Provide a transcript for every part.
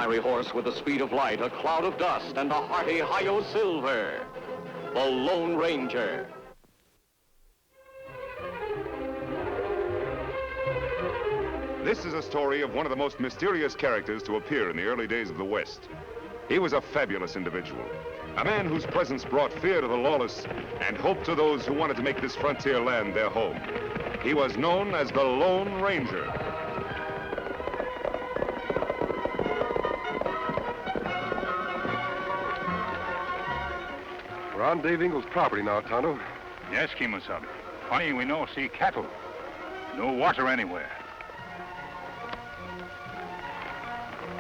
fiery horse with the speed of light, a cloud of dust, and a hearty Hi-Yo Silver, the Lone Ranger. This is a story of one of the most mysterious characters to appear in the early days of the West. He was a fabulous individual, a man whose presence brought fear to the lawless and hope to those who wanted to make this frontier land their home. He was known as the Lone Ranger. We're on Dave Ingles' property now, Tonto. Yes, Kemosabe. Funny, we no see cattle. No water anywhere.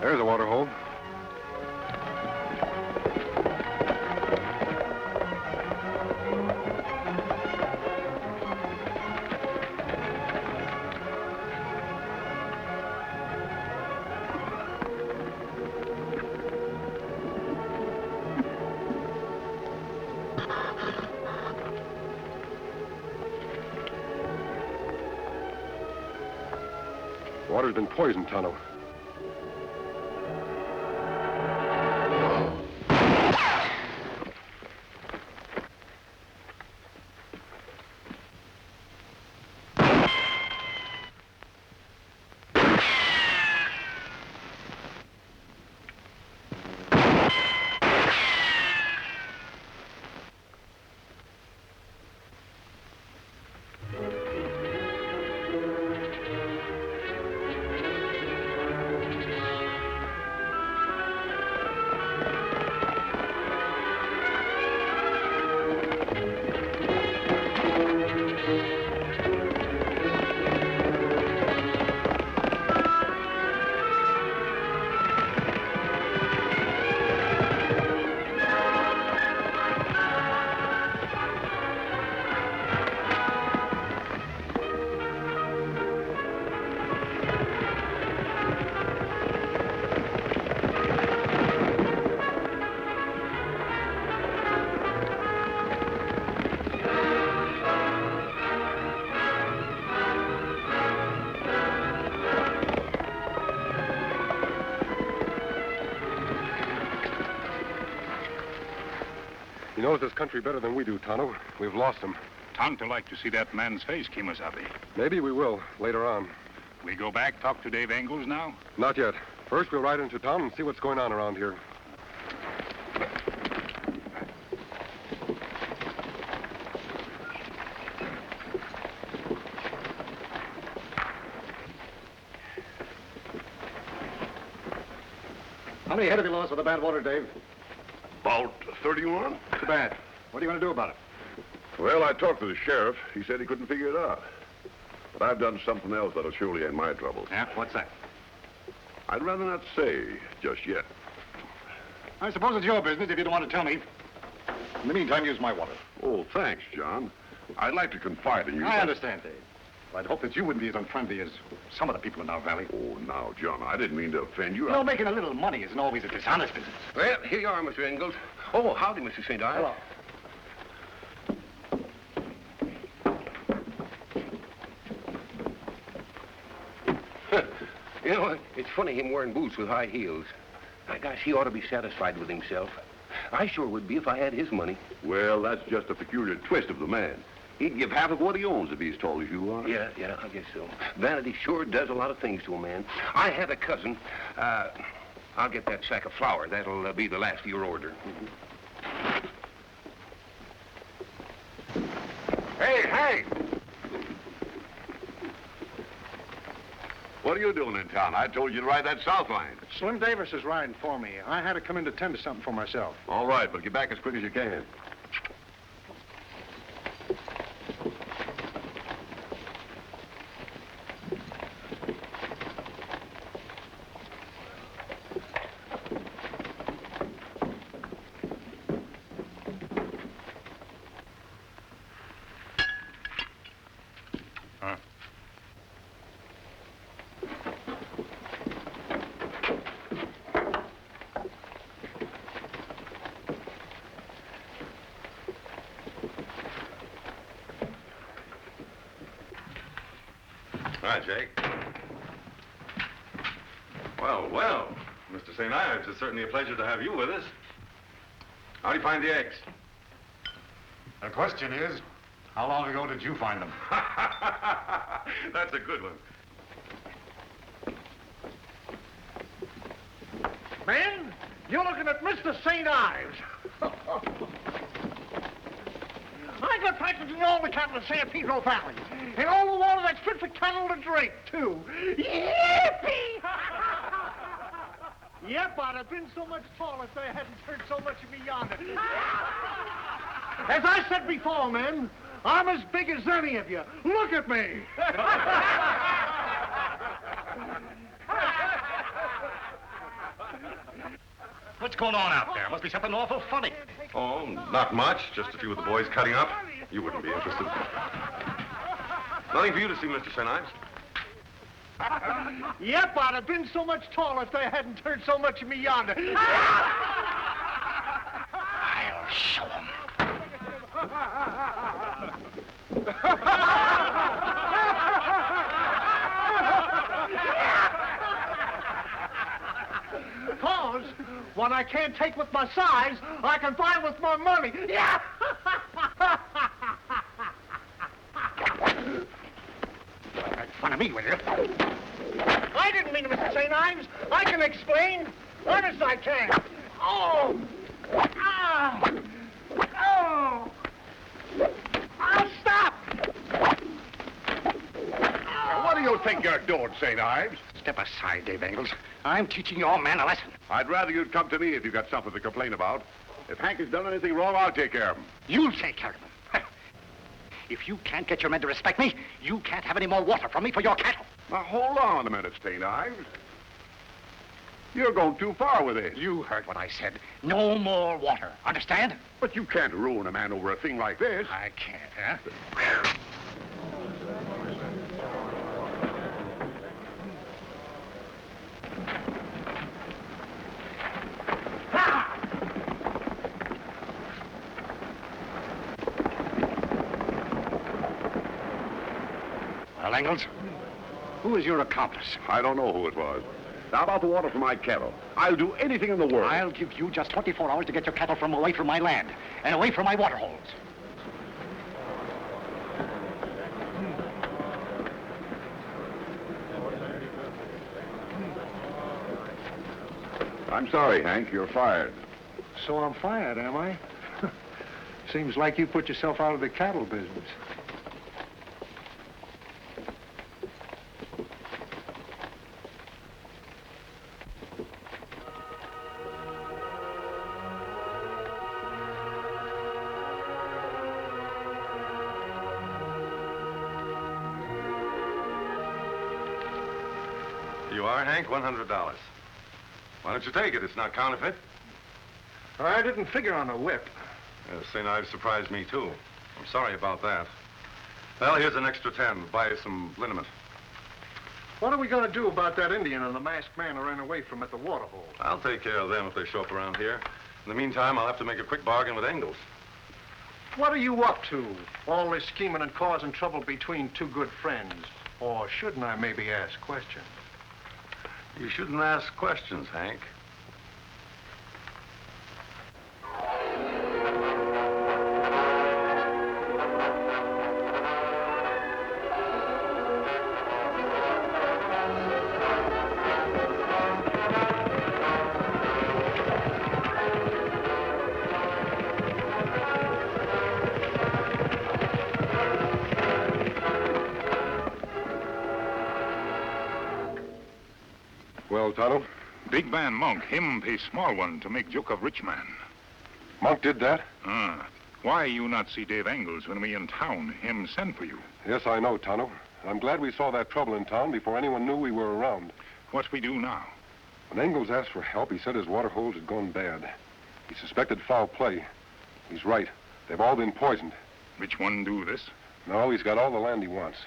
There's a water hole. Water's been poisoned, Tonto. He knows this country better than we do, Tonto. We've lost him. Tonto like to see that man's face, Kemosabe. Maybe we will, later on. We go back, talk to Dave Ingles now? Not yet. First, we'll ride into town and see what's going on around here. How many head have you lost with the bad water, Dave? About 31. Too bad. What are you going to do about it? Well, I talked to the sheriff. He said he couldn't figure it out. But I've done something else that'll surely end my troubles. Yeah, what's that? I'd rather not say just yet. I suppose it's your business if you don't want to tell me. In the meantime, use my water. Oh, thanks, John. I'd like to confide in you. I understand, Dave. I'd hope that you wouldn't be as unfriendly as some of the people in our valley. Oh, now, John, I didn't mean to offend you. You know, making a little money isn't always a dishonest business. Well, here you are, Mr. Ingalls. Oh, howdy, Mr. St. Ives. Hello. You know, it's funny him wearing boots with high heels. My gosh, he ought to be satisfied with himself. I sure would be if I had his money. Well, that's just a peculiar twist of the man. He'd give half of what he owns to be as tall as you are. Yeah, I guess so. Vanity sure does a lot of things to a man. I had a cousin. I'll get that sack of flour. That'll be the last of your order. Hey! What are you doing in town? I told you to ride that south line. Slim Davis is riding for me. I had to come in to tend to something for myself. All right, but get back as quick as you can. All right, Jake. Well. Mr. St. Ives, it's certainly a pleasure to have you with us. How do you find the eggs? The question is, how long ago did you find them? That's a good one. Man, you're looking at Mr. St. Ives. I got practically all the cattle in San Pedro Valley. And all the water that's fit for cattle to drink, too. Yippee! Yep, I'd have been so much taller if they hadn't turned so much of me yonder. As I said before, men, I'm as big as any of you. Look at me. What's going on out there? Must be something awful funny. Oh, not much. Just a few of the boys cutting up. You wouldn't be interested. Nothing for you to see, Mr. St. Ives. Yep, I'd have been so much taller if they hadn't turned so much of me yonder. I'll show 'em. Cause what I can't take with my size, I can buy with my money. Yeah! Make fun of me, will you? I didn't mean to, Mr. St. Ives. I can explain. Honest, I can. Oh! Ah! Oh! I'll stop! What do you think you're doing, St. Ives? Step aside, Dave Engels. I'm teaching your man a lesson. I'd rather you'd come to me if you've got something to complain about. If Hank has done anything wrong, I'll take care of him. You'll take care of him. If you can't get your men to respect me, you can't have any more water from me for your cattle. Now, hold on a minute, St. Ives. You're going too far with this. You heard what I said. No more water. Understand? But you can't ruin a man over a thing like this. I can't, huh? Well, Engels, who is your accomplice? I don't know who it was. Now, about the water for my cattle. I'll do anything in the world. I'll give you just 24 hours to get your cattle from away from my land and away from my water holes. I'm sorry, Hank. You're fired. So I'm fired, am I? Seems like you put yourself out of the cattle business. You are, Hank? $100. Why don't you take it? It's not counterfeit. I didn't figure on a whip. St. Ives surprised me, too. I'm sorry about that. Well, here's an extra 10. Buy you some liniment. What are we going to do about that Indian and the masked man I ran away from at the water hole? I'll take care of them if they show up around here. In the meantime, I'll have to make a quick bargain with Engels. What are you up to? All this scheming and causing trouble between two good friends. Or shouldn't I maybe ask questions? You shouldn't ask questions, Hank. Well, Tonto, Big man Monk, him pay small one to make joke of rich man. Monk did that? Why you not see Dave Engels when we in town? Him send for you. Yes, I know, Tonto. I'm glad we saw that trouble in town before anyone knew we were around. What we do now? When Engels asked for help, he said his water holes had gone bad. He suspected foul play. He's right. They've all been poisoned. Which one do this? No, he's got all the land he wants.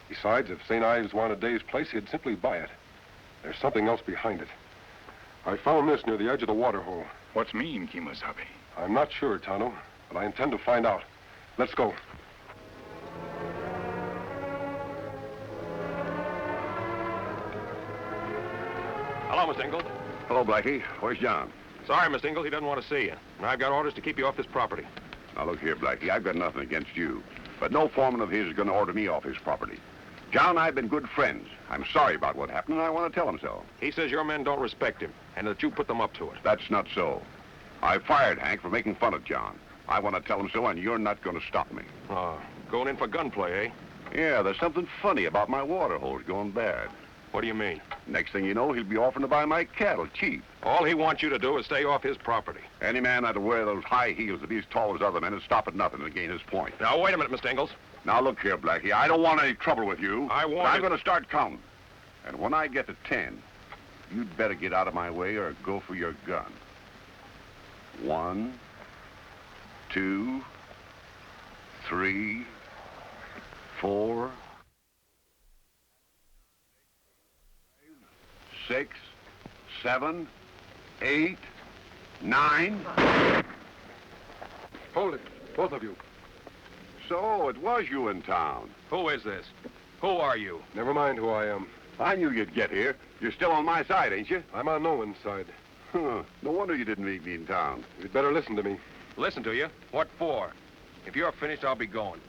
Besides, if St. Ives wanted Dave's place, he'd simply buy it. There's something else behind it. I found this near the edge of the water hole. What's mean, Kimasabi? I'm not sure, Tonto, but I intend to find out. Let's go. Hello, Miss Engels. Hello, Blackie. Where's John? Sorry, Mr. Ingalls, he doesn't want to see you. And I've got orders to keep you off this property. Now, look here, Blackie. I've got nothing against you. But no foreman of his is going to order me off his property. John and I have been good friends. I'm sorry about what happened, and I want to tell him so. He says your men don't respect him, and that you put them up to it. That's not so. I fired Hank for making fun of John. I want to tell him so, and you're not going to stop me. Going in for gunplay, eh? Yeah, there's something funny about my water hose going bad. What do you mean? Next thing you know, he'll be offering to buy my cattle cheap. All he wants you to do is stay off his property. Any man that'll wear those high heels to be as tall as other men and stop at nothing to gain his point. Now, wait a minute, Mr. Ingalls. Now, look here, Blackie. I don't want any trouble with you. I'm going to start counting. And when I get to 10, you'd better get out of my way or go for your gun. 1, 2, 3, 4, 6, 7, 8, 9. Hold it, both of you. So, it was you in town. Who is this? Who are you? Never mind who I am. I knew you'd get here. You're still on my side, ain't you? I'm on no one's side. Huh. No wonder you didn't meet me in town. You'd better listen to me. Listen to you? What for? If you're finished, I'll be going.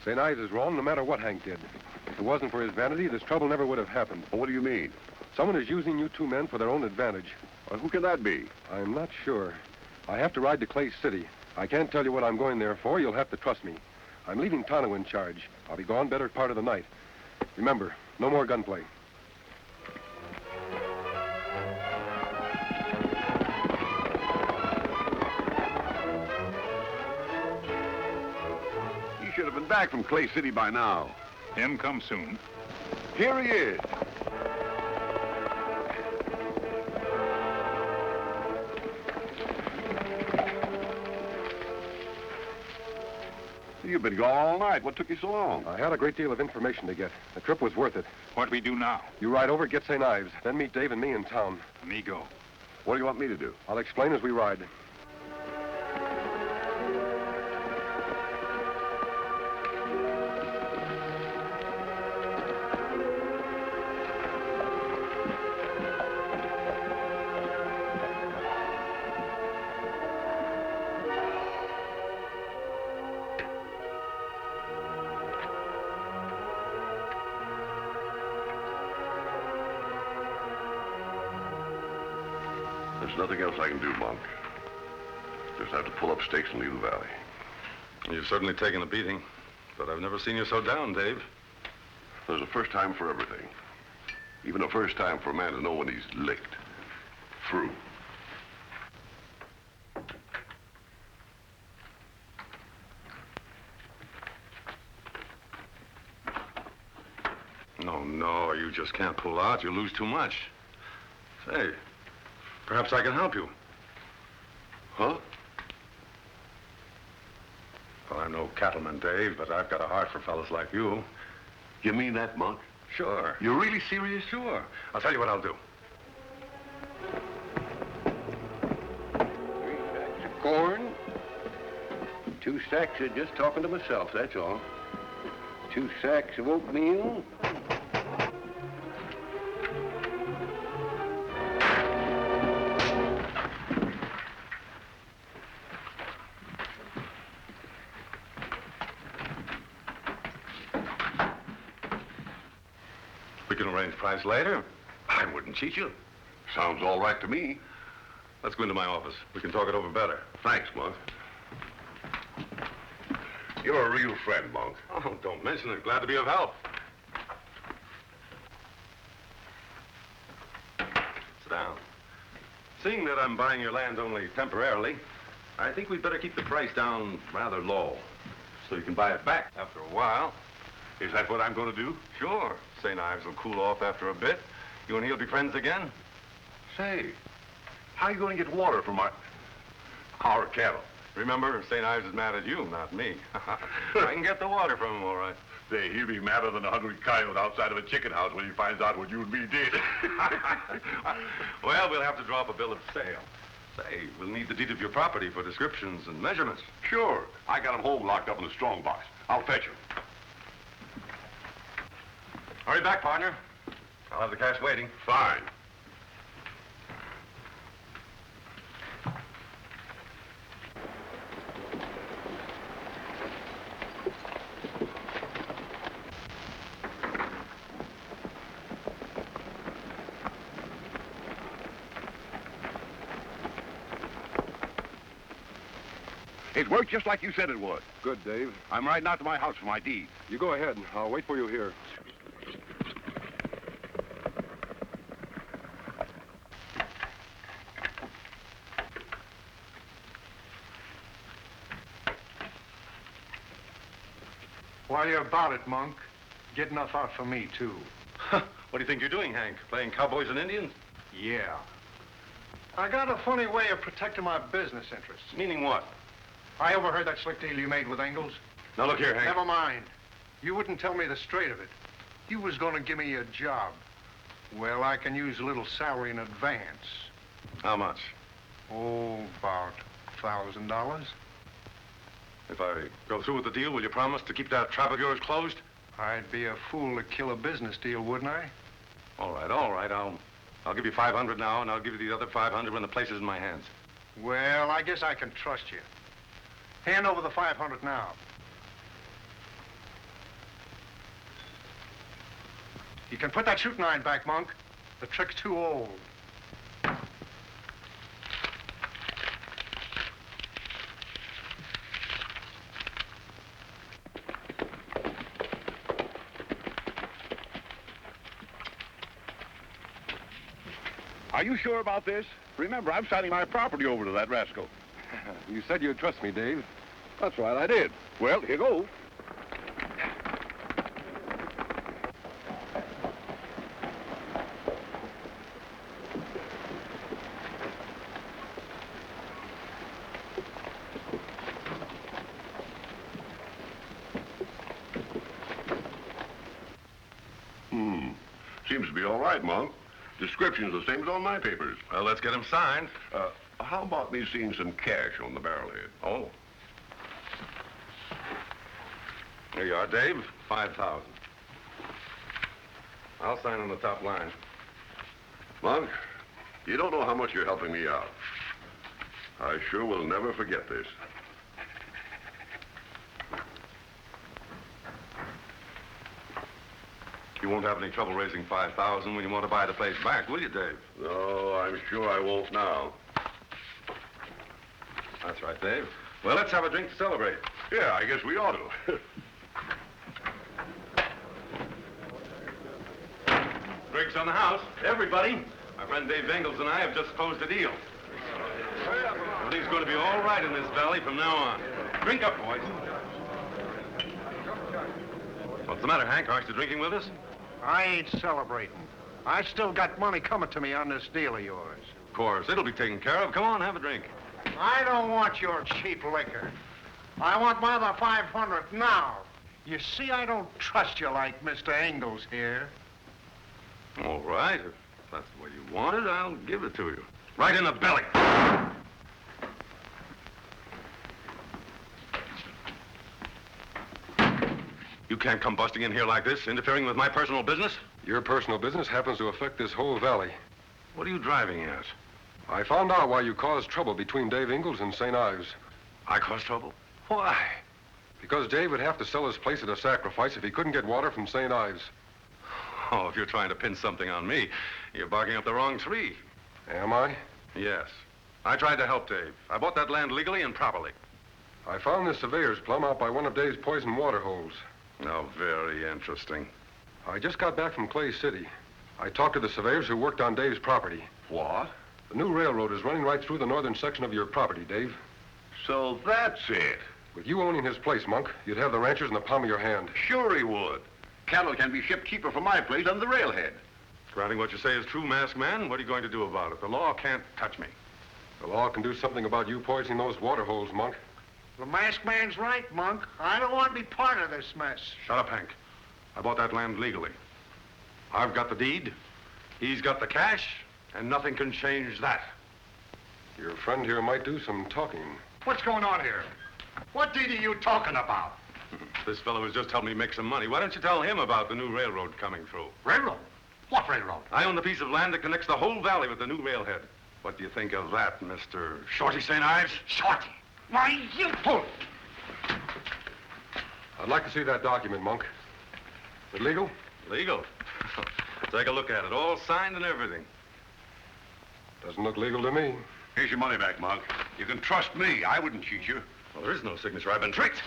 St. Ives is wrong no matter what Hank did. If it wasn't for his vanity, this trouble never would have happened. Well, what do you mean? Someone is using you two men for their own advantage. Well, who can that be? I'm not sure. I have to ride to Clay City. I can't tell you what I'm going there for. You'll have to trust me. I'm leaving Tonto in charge. I'll be gone better part of the night. Remember, no more gunplay. He should have been back from Clay City by now. Him come soon. Here he is. You've been gone all night. What took you so long? I had a great deal of information to get. The trip was worth it. What we do now? You ride over, get St. Ives, then meet Dave and me in town. Me go. What do you want me to do? I'll explain as we ride. There's nothing else I can do, Monk. Just have to pull up stakes and leave the valley. You've certainly taken a beating, but I've never seen you so down, Dave. There's a first time for everything. Even a first time for a man to know when he's licked. Through. No, you just can't pull out. You lose too much. Say, perhaps I can help you. Huh? Well, I'm no cattleman, Dave, but I've got a heart for fellas like you. You mean that, Monk? Sure. You're really serious? Sure. I'll tell you what I'll do. 3 sacks of corn. 2 sacks of just talking to myself, that's all. 2 sacks of oatmeal. We can arrange price later. I wouldn't cheat you. Sounds all right to me. Let's go into my office. We can talk it over better. Thanks, Monk. You're a real friend, Monk. Oh, don't mention it. Glad to be of help. Sit down. Seeing that I'm buying your land only temporarily, I think we'd better keep the price down rather low, so you can buy it back after a while. Is that what I'm going to do? Sure. St. Ives will cool off after a bit. You and he'll be friends again. Say, how are you going to get water from our cattle? Remember, St. Ives is mad at you, not me. I can get the water from him, all right. Say, he'll be madder than a hungry coyote outside of a chicken house when he finds out what you and me did. Well, we'll have to draw up a bill of sale. Say, we'll need the deed of your property for descriptions and measurements. Sure. I got him home locked up in the strong box. I'll fetch him. Hurry back, partner. I'll have the cash waiting. Fine. It worked just like you said it would. Good, Dave. I'm riding out to my house for my deed. You go ahead. I'll wait for you here. While you're about it, Monk, get enough out for me, too. What do you think you're doing, Hank? Playing cowboys and Indians? Yeah. I got a funny way of protecting my business interests. Meaning what? I overheard that slick deal you made with Engels. Now, look here, Hank. Never mind. You wouldn't tell me the straight of it. You was going to give me a job. Well, I can use a little salary in advance. How much? Oh, about $1,000. If I go through with the deal, will you promise to keep that trap of yours closed? I'd be a fool to kill a business deal, wouldn't I? All right, all right. I'll give you 500 now, and I'll give you the other 500 when the place is in my hands. Well, I guess I can trust you. Hand over the 500 now. You can put that shooting iron back, Monk. The trick's too old. Are you sure about this? Remember, I'm signing my property over to that rascal. You said you'd trust me, Dave. That's right, I did. Well, here goes. Seems to be all right, Monk. Description's the same as on my papers. Well, let's get him signed. How about me seeing some cash on the barrelhead? Oh. Here you are, Dave. 5,000. I'll sign on the top line. Monk, you don't know how much you're helping me out. I sure will never forget this. You won't have any trouble raising 5,000 when you want to buy the place back, will you, Dave? No, I'm sure I won't now. That's right, Dave. Well, let's have a drink to celebrate. Yeah, I guess we ought to. Drinks on the house. Everybody. My friend Dave Engels and I have just closed a deal. Everything's going to be all right in this valley from now on. Drink up, boys. What's the matter, Hank? Aren't you drinking with us? I ain't celebrating. I still got money coming to me on this deal of yours. Of course. It'll be taken care of. Come on, have a drink. I don't want your cheap liquor. I want my other 500 now. You see, I don't trust you like Mr. Engels here. All right. If that's the way you want it, I'll give it to you. Right in the belly. You can't come busting in here like this, interfering with my personal business. Your personal business happens to affect this whole valley. What are you driving at? I found out why you caused trouble between Dave Engels and St. Ives. I caused trouble? Why? Because Dave would have to sell his place at a sacrifice if he couldn't get water from St. Ives. Oh, if you're trying to pin something on me, you're barking up the wrong tree. Am I? Yes. I tried to help Dave. I bought that land legally and properly. I found this surveyor's plumb out by one of Dave's poison water holes. Oh, very interesting. I just got back from Clay City. I talked to the surveyors who worked on Dave's property. What? The new railroad is running right through the northern section of your property, Dave. So that's it. With you owning his place, Monk, you'd have the ranchers in the palm of your hand. Sure he would. Cattle can be shipped cheaper from my place under the railhead. Granting what you say is true, masked man, what are you going to do about it? The law can't touch me. The law can do something about you poisoning those water holes, Monk. The masked man's right, Monk. I don't want to be part of this mess. Shut up, Hank. I bought that land legally. I've got the deed, he's got the cash, and nothing can change that. Your friend here might do some talking. What's going on here? What deed are you talking about? This fellow has just helped me make some money. Why don't you tell him about the new railroad coming through? Railroad? What railroad? I own the piece of land that connects the whole valley with the new railhead. What do you think of that, Mr. Shorty St. Ives? Shorty? Why, you fool! I'd like to see that document, Monk. Is it legal? Legal? Take a look at it. All signed and everything. Doesn't look legal to me. Here's your money back, Monk. You can trust me. I wouldn't cheat you. Well, there is no signature. I've been tricked.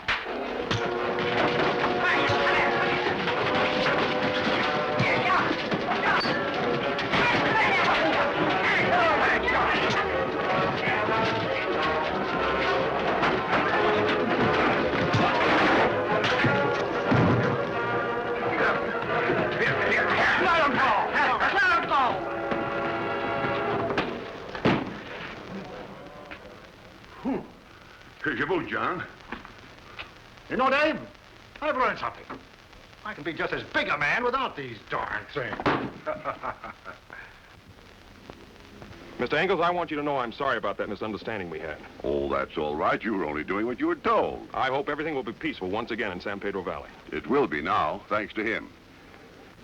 Here's your boot, John. You know, Dave, I've learned something. I can be just as big a man without these darn things. Mr. Engels, I want you to know I'm sorry about that misunderstanding we had. Oh, that's all right. You were only doing what you were told. I hope everything will be peaceful once again in San Pedro Valley. It will be now, thanks to him.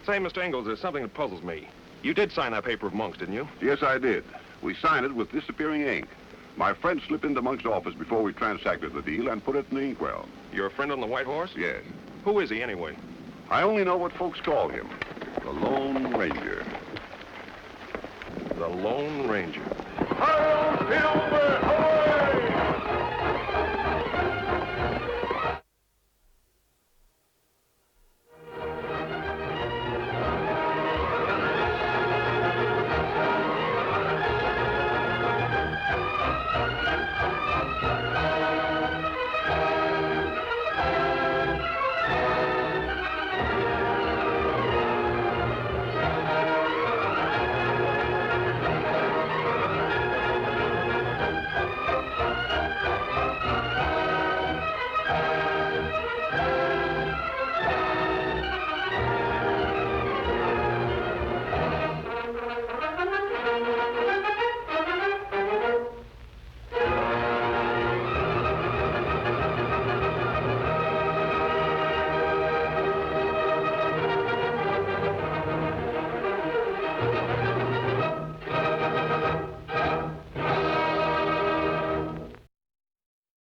Say, Mr. Engels, there's something that puzzles me. You did sign that paper of Monk's, didn't you? Yes, I did. We signed it with disappearing ink. My friend slipped into Monk's office before we transacted the deal and put it in the inkwell. Your friend on the White Horse? Yes. Who is he, anyway? I only know what folks call him. The Lone Ranger. The Lone Ranger. Hi-yo, Silver!